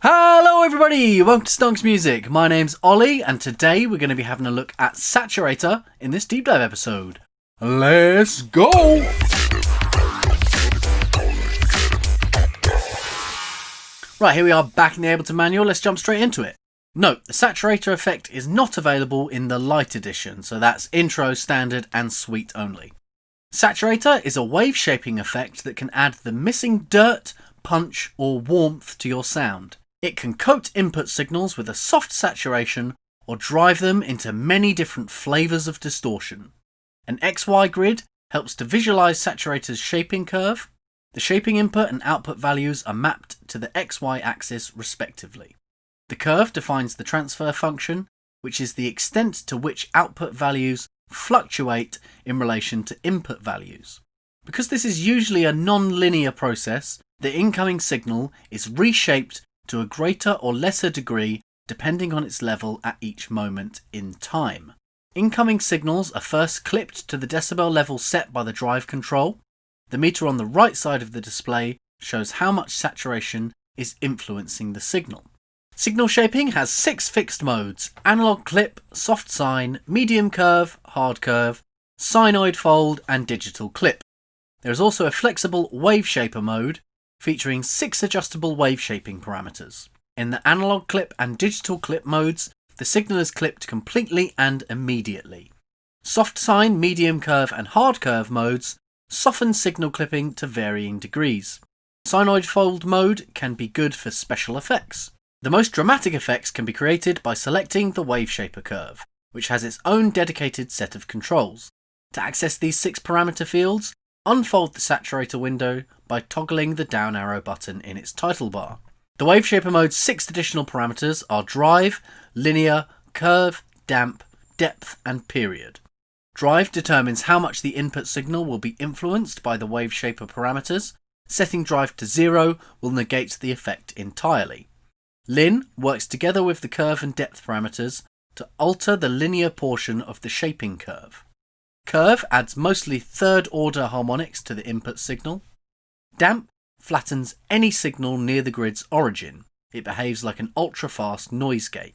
Hello everybody, welcome to Stonx Music. My name's Ollie and today we're going to be having a look at Saturator in this deep dive episode. Let's go! Right, here we are back in the Ableton Manual. Let's jump straight into it. Note, the Saturator effect is not available in the Light Edition, so that's Intro, Standard and Suite only. Saturator is a wave shaping effect that can add the missing dirt, punch or warmth to your sound. It can coat input signals with a soft saturation or drive them into many different flavours of distortion. An XY grid helps to visualise Saturator's shaping curve. The shaping input and output values are mapped to the XY axis respectively. The curve defines the transfer function, which is the extent to which output values fluctuate in relation to input values. Because this is usually a non-linear process, the incoming signal is reshaped to a greater or lesser degree depending on its level at each moment in time. Incoming signals are first clipped to the decibel level set by the drive control. The meter on the right side of the display shows how much saturation is influencing the signal. Signal shaping has 6 fixed modes: analog clip, soft sine, medium curve, hard curve, sinoid fold and digital clip. There is also a flexible wave shaper mode featuring 6 adjustable wave shaping parameters. In the analog clip and digital clip modes, the signal is clipped completely and immediately. Soft sine, medium curve and hard curve modes soften signal clipping to varying degrees. Sinoid fold mode can be good for special effects. The most dramatic effects can be created by selecting the wave shaper curve, which has its own dedicated set of controls. To access these 6 parameter fields, unfold the Saturator window by toggling the down arrow button in its title bar. The wave shaper mode's 6 additional parameters are drive, linear, curve, damp, depth and period. Drive determines how much the input signal will be influenced by the wave shaper parameters. Setting drive to 0 will negate the effect entirely. Lin works together with the curve and depth parameters to alter the linear portion of the shaping curve. Curve adds mostly third order harmonics to the input signal. Damp flattens any signal near the grid's origin. It behaves like an ultra-fast noise gate.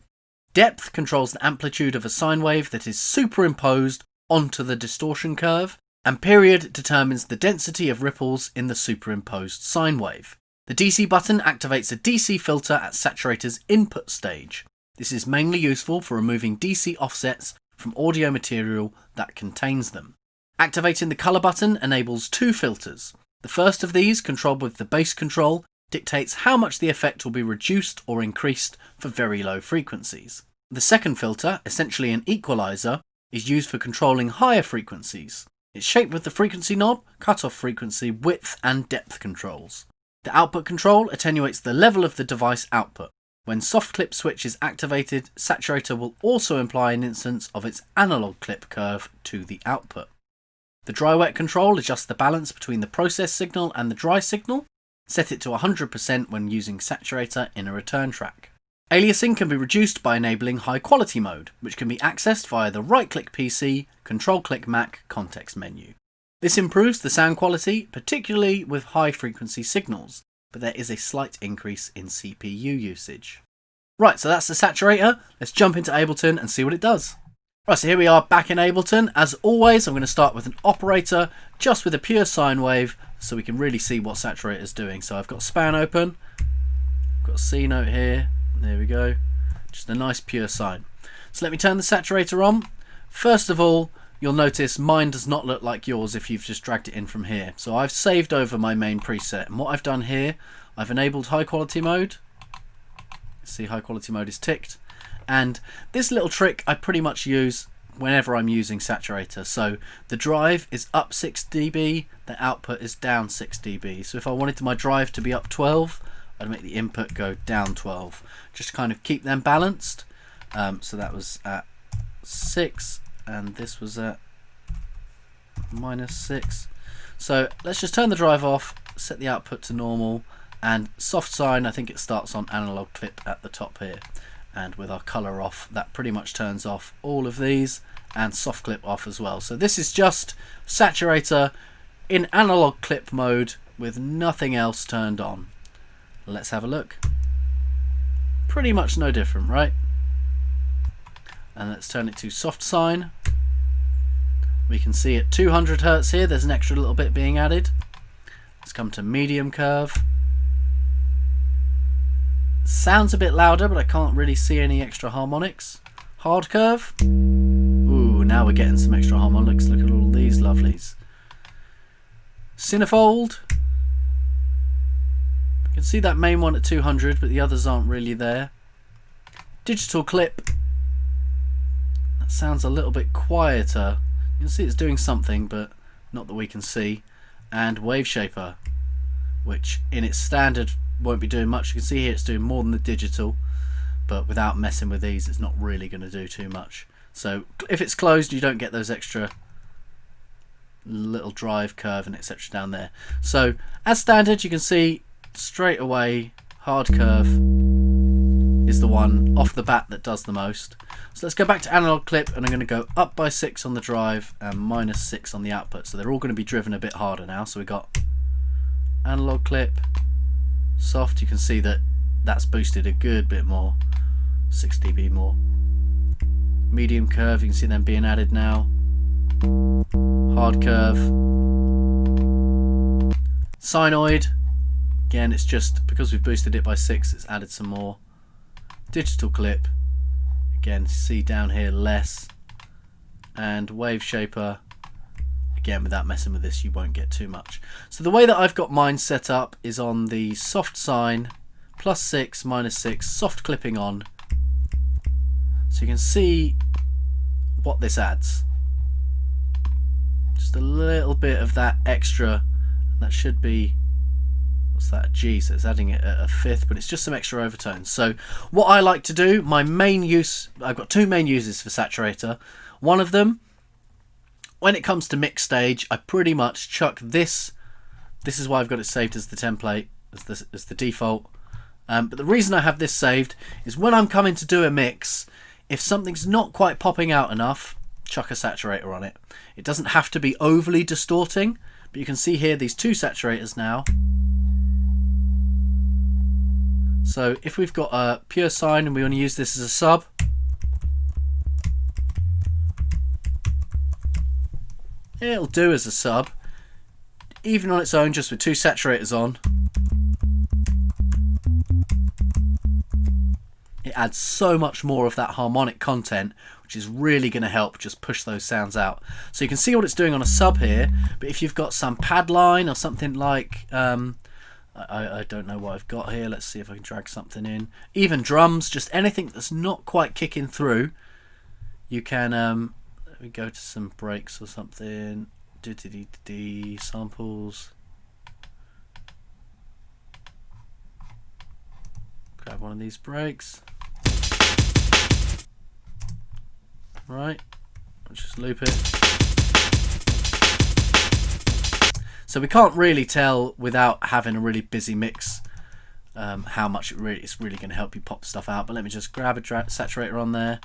Depth controls the amplitude of a sine wave that is superimposed onto the distortion curve, and period determines the density of ripples in the superimposed sine wave. The DC button activates a DC filter at Saturator's input stage. This is mainly useful for removing DC offsets from audio material that contains them. Activating the colour button enables 2 filters. The first of these, controlled with the bass control, dictates how much the effect will be reduced or increased for very low frequencies. The second filter, essentially an equalizer, is used for controlling higher frequencies. It's shaped with the frequency knob, cutoff frequency, width and depth controls. The output control attenuates the level of the device output. When soft clip switch is activated, Saturator will also imply an instance of its analog clip curve to the output. The dry wet control adjusts the balance between the process signal and the dry signal. Set it to 100% when using Saturator in a return track. Aliasing can be reduced by enabling high quality mode, which can be accessed via the right click PC, control click Mac context menu. This improves the sound quality, particularly with high frequency signals, but there is a slight increase in CPU usage. Right, so that's the Saturator. Let's jump into Ableton and see what it does. Right, so here we are back in Ableton. As always, I'm going to start with an operator, just with a pure sine wave, so we can really see what Saturator is doing. So I've got span open, I've got a C note here, there we go, just a nice pure sine. So let me turn the Saturator on. First of all, you'll notice mine does not look like yours if you've just dragged it in from here. So I've saved over my main preset, and what I've done here, I've enabled high quality mode. See, high quality mode is ticked. And this little trick I pretty much use whenever I'm using Saturator. So the drive is up 6 dB, the output is down 6 dB. So if I wanted my drive to be up 12, I'd make the input go down 12. Just to kind of keep them balanced. So that was at 6 and this was at -6. So let's just turn the drive off, set the output to normal, and soft sine, I think it starts on analog clip at the top here. And with our colour off, that pretty much turns off all of these, and soft clip off as well. So this is just Saturator in analog clip mode with nothing else turned on. Let's have a look. pretty much no different, right? And let's turn it to soft sine. We can see at 200 Hz here, there's an extra little bit being added. Let's come to medium curve. Sounds a bit louder, but I can't really see any extra harmonics. Hard curve. Ooh, now we're getting some extra harmonics. Look at all these lovelies. Cinefold. You can see that main one at 200, but the others aren't really there. Digital clip. That sounds a little bit quieter. You can see it's doing something, but not that we can see. And wave shaper, which in its standard won't be doing much. You can see here it's doing more than the digital, but without messing with these, it's not really going to do too much. So if it's closed, you don't get those extra little drive curve and etc down there. So as standard, you can see straight away hard curve is the one off the bat that does the most. So let's go back to analog clip, and I'm going to go up by 6 on the drive and -6 on the output. So they're all going to be driven a bit harder now. So we got analog clip, soft. You can see that that's boosted a good bit more, 6 dB more. Medium curve, you can see them being added now. Hard curve. Sinoid, again, it's just because we've boosted it by 6, it's added some more. Digital clip, again, see down here less. And wave shaper, again, without messing with this, you won't get too much. So the way that I've got mine set up is on the soft sine, +6, -6, soft clipping on. So you can see what this adds. Just a little bit of that extra, that should be, what's that, a G, so it's adding it at a 5th, but it's just some extra overtones. So what I like to do, my main use, I've got 2 main uses for Saturator. One of them, when it comes to mix stage, I pretty much chuck this. This is why I've got it saved as the template, as the default. But the reason I have this saved is when I'm coming to do a mix, if something's not quite popping out enough, chuck a saturator on it. It doesn't have to be overly distorting, but you can see here these 2 saturators now. So if we've got a pure sine and we want to use this as a sub, it'll do as a sub, even on its own, just with 2 saturators on. It adds so much more of that harmonic content, which is really going to help just push those sounds out. So you can see what it's doing on a sub here, but if you've got some pad line or something like, I don't know what I've got here, let's see if I can drag something in. Even drums, just anything that's not quite kicking through, you can, let me go to some breaks or something, samples. Grab one of these breaks. Right, I'll just loop it. So we can't really tell without having a really busy mix how much it's really going to help you pop stuff out. But let me just grab a saturator on there.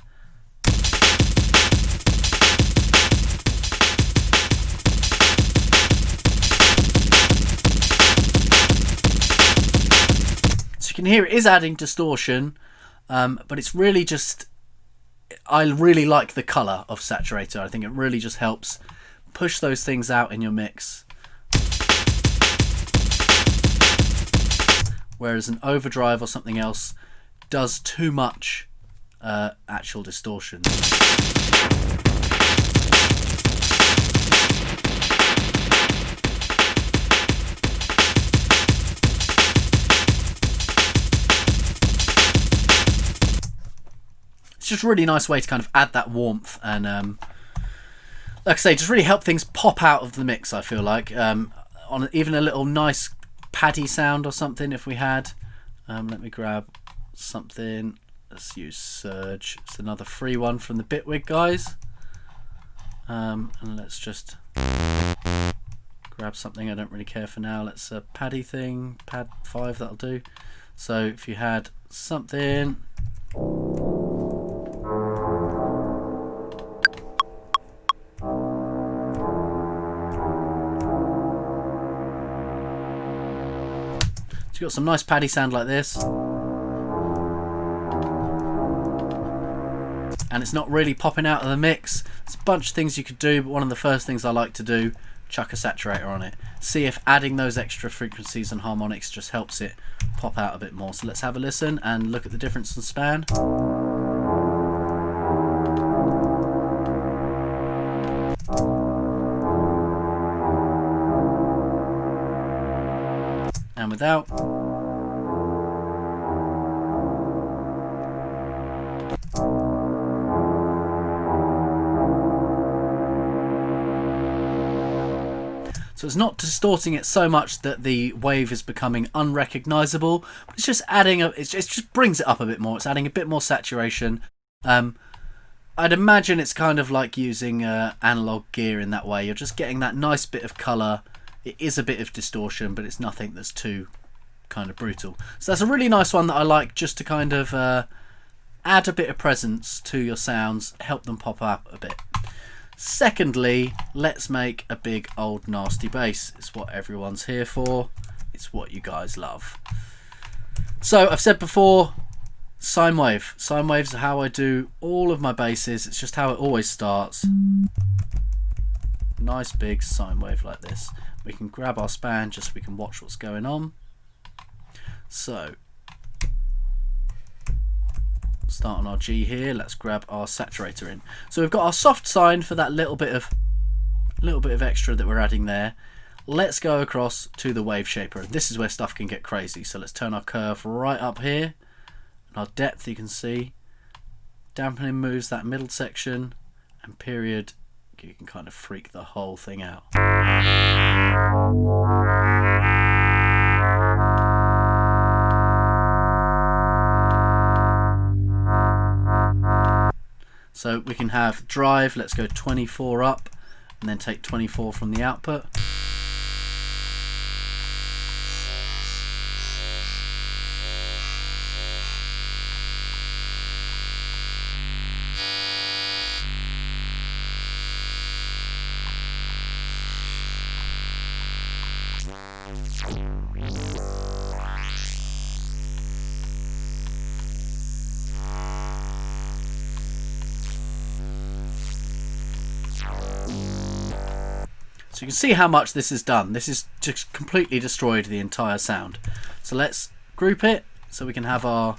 So you can hear it is adding distortion, but it's really just, I really like the colour of Saturator. I think it really just helps push those things out in your mix. Whereas an overdrive or something else does too much actual distortion. It's just a really nice way to kind of add that warmth and, like I say, just really help things pop out of the mix, I feel like. On even a little nice paddy sound or something if we had. Let me grab something. Let's use Surge. It's another free one from the Bitwig guys. And let's just grab something I don't really care for now. Let's paddy thing, pad 5, that'll do. So if you had something, you've got some nice paddy sound like this. and it's not really popping out of the mix. There's a bunch of things you could do, but one of the first things I like to do, chuck a saturator on it. See if adding those extra frequencies and harmonics just helps it pop out a bit more. So let's have a listen and look at the difference in span. And without. So it's not distorting it so much that the wave is becoming unrecognizable, but it's just adding it just brings it up a bit more. It's adding a bit more saturation. I'd imagine it's kind of like using analog gear in that way. You're just getting that nice bit of color. It is a bit of distortion, but it's nothing that's too kind of brutal. So that's a really nice one that I like, just to kind of add a bit of presence to your sounds, help them pop up a bit. Secondly, let's make a big old nasty bass. It's what everyone's here for. It's what you guys love. So I've said before, sine wave. Sine waves are how I do all of my basses. It's just how it always starts. Nice big sine wave like this. We can grab our span just so we can watch what's going on. So, start on our G here. Let's grab our saturator in. So we've got our soft sine for that little bit of extra that we're adding there. Let's go across to the wave shaper. This is where stuff can get crazy. So let's turn our curve right up here. And our depth, you can see, dampening moves that middle section, and period, you can kind of freak the whole thing out. So we can have drive, let's go 24 up, and then take 24 from the output. So you can see how much this has done. This has just completely destroyed the entire sound. So let's group it so we can have our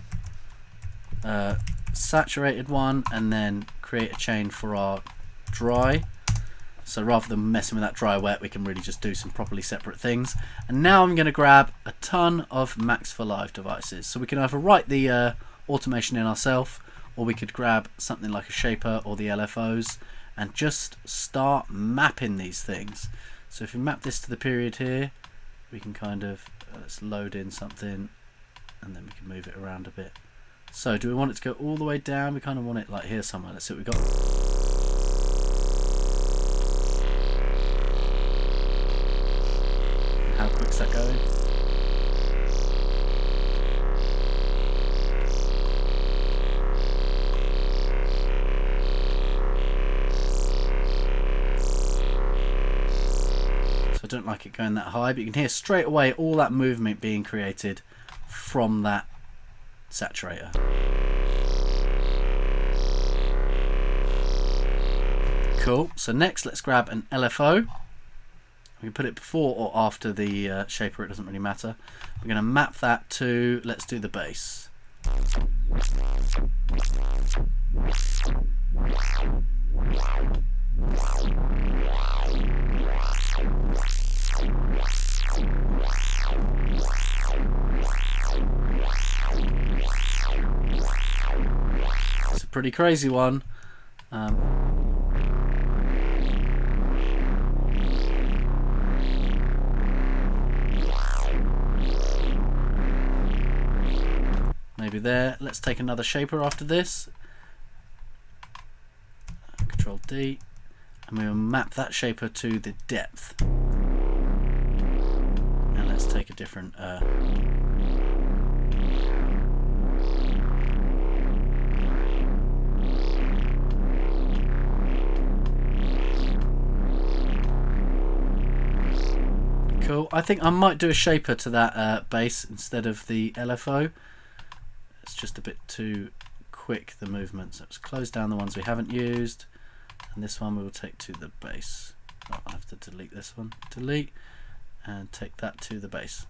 saturated one, and then create a chain for our dry. So rather than messing with that dry wet, we can really just do some properly separate things. And now I'm going to grab a ton of Max for Live devices. So we can either write the automation in ourselves, or we could grab something like a shaper or the LFOs and just start mapping these things. So if we map this to the period here, we can kind of let's load in something, and then we can move it around a bit. So do we want it to go all the way down? We kind of want it like here somewhere. Let's see what we got. How quick's that going? So I don't like it going that high, but you can hear straight away all that movement being created from that saturator. Cool. So next, let's grab an LFO. We can put it before or after the shaper, it doesn't really matter. We're going to map that to, let's do the bass. It's a pretty crazy one. Maybe there. Let's take another shaper after this. Control D, and we will map that shaper to the depth. And let's take a different cool. I think I might do a shaper to that bass instead of the LFO. It's just a bit too quick the movements. Let's close down the ones we haven't used, and this one we will take to the bass. Oh, I have to delete this one. Delete, and take that to the bass.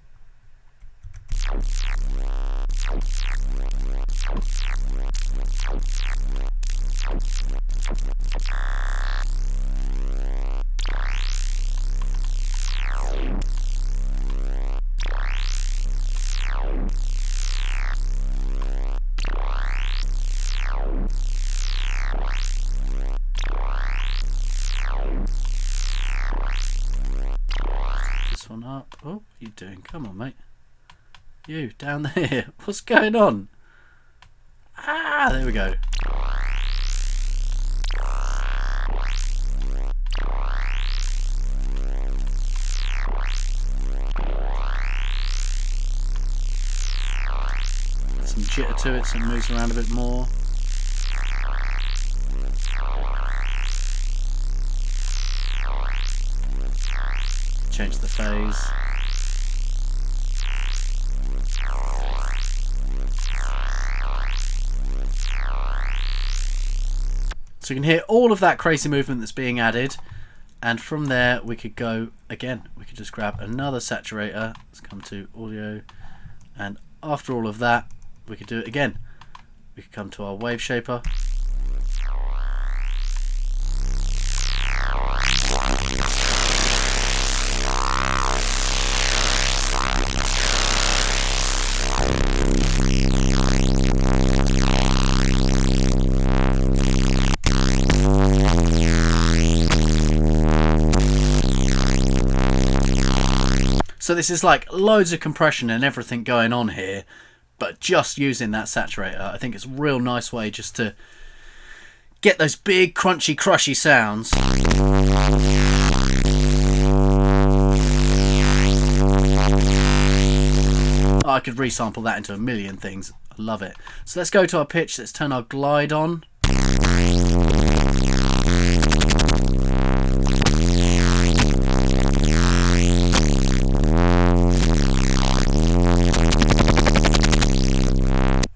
This one up. Oh, what are you doing? Come on, mate. You, down there. What's going on? Ah, there we go. Add some jitter to it so it moves around a bit more. Change the phase. So you can hear all of that crazy movement that's being added, and from there we could go again. We could just grab another saturator. Let's come to audio, and after all of that we could do it again. We could come to our wave shaper. So this is like loads of compression and everything going on here, but just using that saturator. I think it's a real nice way just to get those big crunchy crushy sounds. I could resample that into a million things. I love it. So let's go to our pitch. Let's turn our glide on.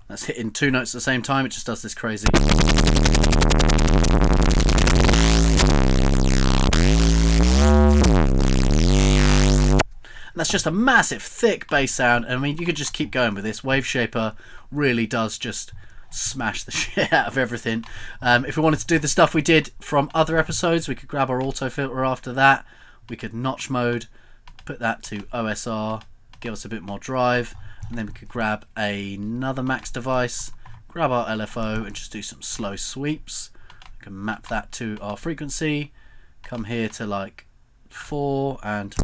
That's hitting two notes at the same time. It just does this crazy. And that's just a massive thick bass sound. I mean, you could just keep going with this. Wave Shaper really does just smash the shit out of everything. If we wanted to do the stuff we did from other episodes, we could grab our auto filter after that. We could notch mode, put that to OSR, give us a bit more drive, and then we could grab another max device, grab our LFO and just do some slow sweeps. We can map that to our frequency, come here to like 4 and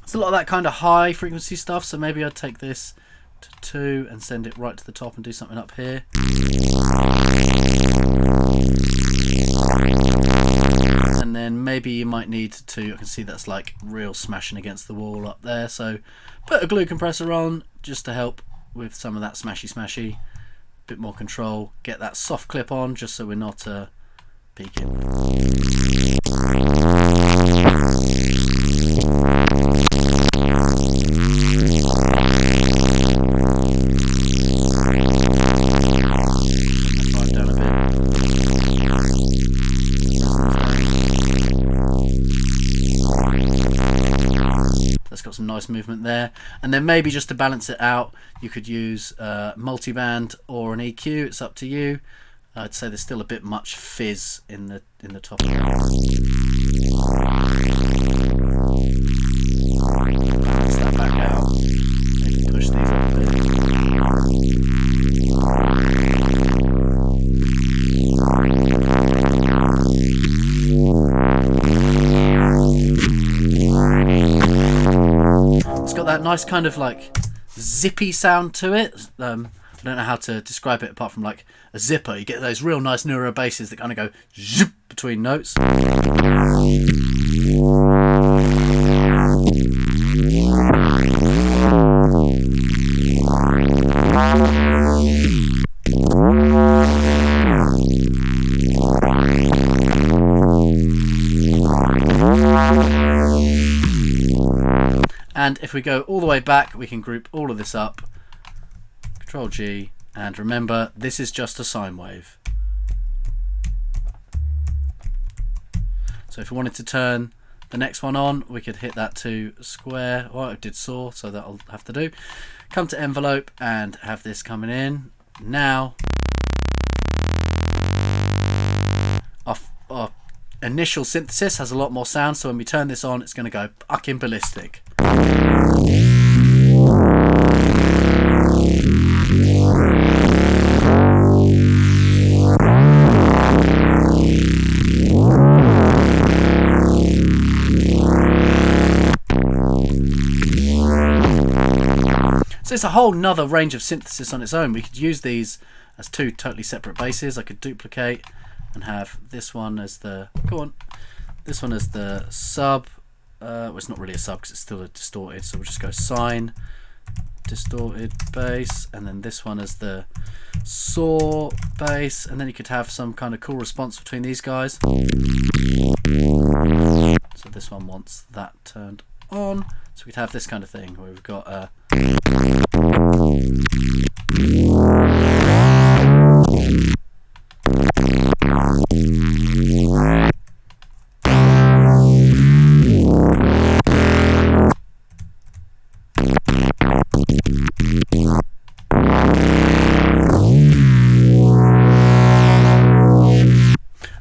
it's a lot of that kind of high frequency stuff, so maybe I'd take this to 2 and send it right to the top and do something up here. And then maybe you might need to, I can see that's like real smashing against the wall up there, so put a glue compressor on just to help with some of that smashy, bit more control, get that soft clip on just so we're not peaking. That's got some nice movement there, and then maybe just to balance it out you could use multiband or an EQ. It's up to you. I'd say there's still a bit much fizz in the top. Balance that back out. Maybe push these up a bit. It's got that nice kind of like zippy sound to it. I don't know how to describe it apart from like a zipper. You get those real nice neuro basses that kind of go zip between notes. And if we go all the way back, we can group all of this up. Control G, and remember, this is just a sine wave. So if we wanted to turn the next one on, we could hit that to square. Well, it did saw, so that'll have to do. Come to envelope and have this coming in. Now, our initial synthesis has a lot more sound, so when we turn this on, it's going to go fucking ballistic. So it's a whole nother range of synthesis on its own. We could use these as two totally separate basses. I could duplicate and have this one as the, this one as the sub. Well, it's not really a sub because it's still a distorted, so we'll just go sine, distorted bass, and then this one as the saw bass, and then you could have some kind of cool response between these guys. So this one wants that turned on, so we'd have this kind of thing where we've got a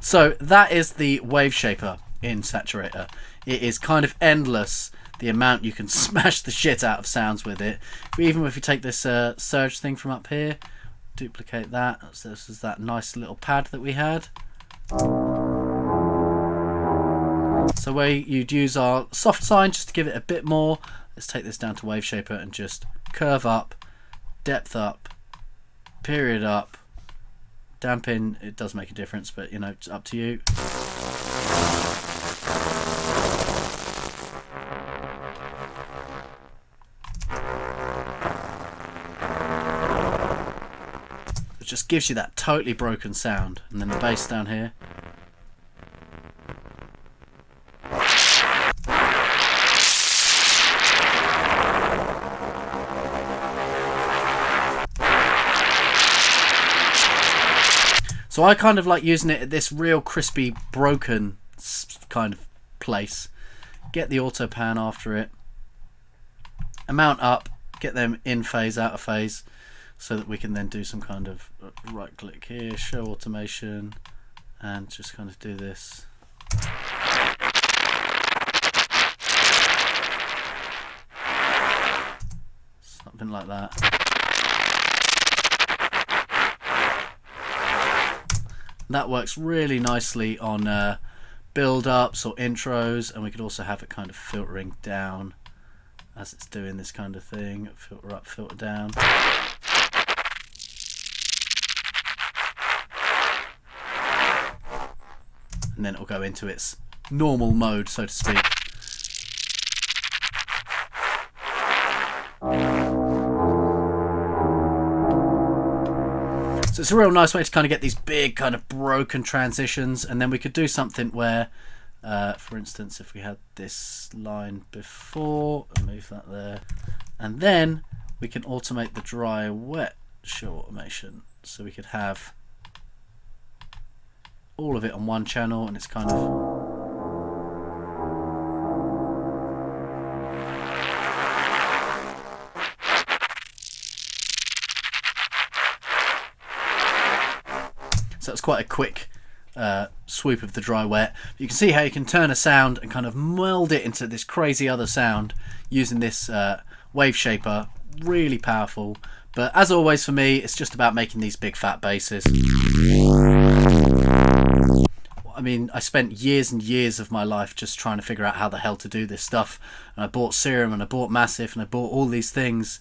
So that is the wave shaper in Saturator. It is kind of endless, the amount you can smash the shit out of sounds with it. Even if you take this surge thing from up here, duplicate that. So this is that nice little pad that we had. So where you'd use our soft sine just to give it a bit more, let's take this down to wave shaper and just curve up, depth up, period up, dampen. It does make a difference, but you know, it's up to you. It just gives you that totally broken sound. And then the bass down here. So I kind of like using it at this real crispy, broken kind of place. Get the auto pan after it. Amount up, get them in phase, out of phase, so that we can then do some kind of right click here, show automation, and just kind of do this. Something like that. That works really nicely on build-ups or intros, and we could also have it kind of filtering down as it's doing this kind of thing. Filter up, filter down. And then it'll go into its normal mode, so to speak. So it's a real nice way to kind of get these big kind of broken transitions, and then we could do something where, for instance, if we had this line before, and move that there, and then we can automate the dry wet show automation. So we could have all of it on one channel, and it's kind of so it's quite a quick swoop of the dry wet. You can see how you can turn a sound and kind of meld it into this crazy other sound using this wave shaper. Really powerful. But as always for me, it's just about making these big fat basses. I mean, I spent years and years of my life just trying to figure out how the hell to do this stuff. And I bought Serum and I bought Massive and I bought all these things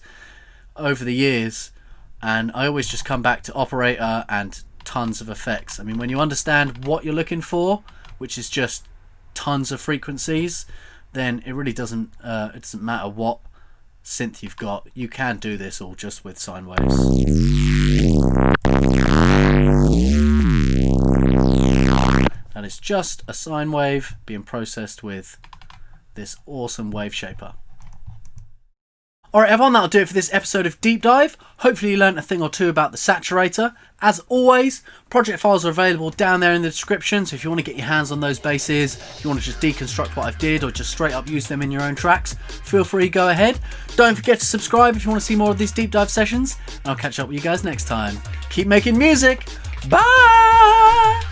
over the years. And I always just come back to Operator and tons of effects. I mean, when you understand what you're looking for, which is just tons of frequencies, then it really doesn't matter what synth you've got. You can do this all just with sine waves. And it's just a sine wave being processed with this awesome wave shaper. Alright everyone, that'll do it for this episode of Deep Dive. Hopefully you learned a thing or two about the Saturator. As always, project files are available down there in the description, so if you want to get your hands on those basses, if you want to just deconstruct what I've did or just straight up use them in your own tracks, feel free, go ahead. Don't forget to subscribe if you want to see more of these Deep Dive sessions, and I'll catch up with you guys next time. Keep making music. Bye!